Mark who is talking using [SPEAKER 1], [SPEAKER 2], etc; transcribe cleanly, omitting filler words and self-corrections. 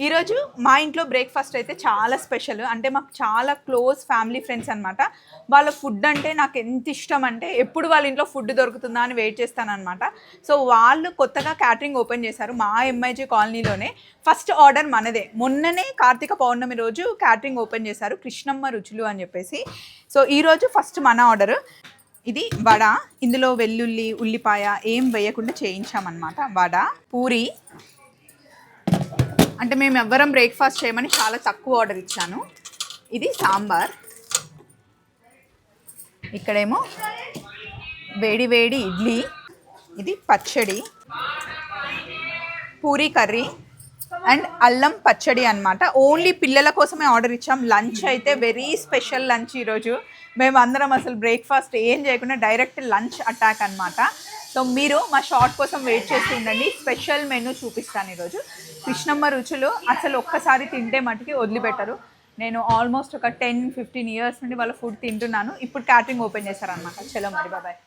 [SPEAKER 1] ఈరోజు మా ఇంట్లో బ్రేక్ఫాస్ట్ అయితే చాలా స్పెషల్. అంటే మాకు చాలా క్లోజ్ ఫ్యామిలీ ఫ్రెండ్స్ అనమాట. వాళ్ళ ఫుడ్ అంటే నాకు ఎంత ఇష్టం అంటే ఎప్పుడు వాళ్ళ ఇంట్లో ఫుడ్ దొరుకుతుందా అని వెయిట్ చేస్తానన్నమాట. సో వాళ్ళు కొత్తగా క్యాటరింగ్ ఓపెన్ చేశారు మా ఎంఐజీ కాలనీలోనే. ఫస్ట్ ఆర్డర్ మనదే. మొన్ననే కార్తీక పౌర్ణమి రోజు క్యాటరింగ్ ఓపెన్ చేశారు, కృష్ణమ్మ రుచులు అని చెప్పేసి. సో ఈరోజు ఫస్ట్ మన ఆర్డర్ ఇది వడ. ఇందులో వెల్లుల్లి ఉల్లిపాయ ఏం వేయకుండా చేయించామన్నమాట. వడ, పూరి. అంటే మేము ఎవ్వరం బ్రేక్ఫాస్ట్ చేయమని చాలా తక్కువ ఆర్డర్ ఇచ్చాను. ఇది సాంబార్. ఇక్కడేమో వేడి వేడి ఇడ్లీ. ఇది పచ్చడి, పూరీ కర్రీ అండ్ అల్లం పచ్చడి అనమాట. ఓన్లీ పిల్లల కోసమే ఆర్డర్ ఇచ్చాం. లంచ్ అయితే వెరీ స్పెషల్ లంచ్ ఈరోజు. మేము అందరం అసలు బ్రేక్ఫాస్ట్ ఏం చేయకుండా డైరెక్ట్ లంచ్ అటాక్ అనమాట. సో మీరు మా షార్ట్ కోసం వెయిట్ చేస్తూ ఉండండి. స్పెషల్ మెనూ చూపిస్తాను ఈరోజు. కృష్ణమ్మ రుచులు అసలు ఒక్కసారి తింటే మటుకి వదిలిపెట్టరు. నేను ఆల్మోస్ట్ ఒక 10-15 ఇయర్స్ నుండి వాళ్ళ ఫుడ్ తింటున్నాను. ఇప్పుడు క్యాటరింగ్ ఓపెన్ చేశారనమాట. చలో మరి బాబాయ్.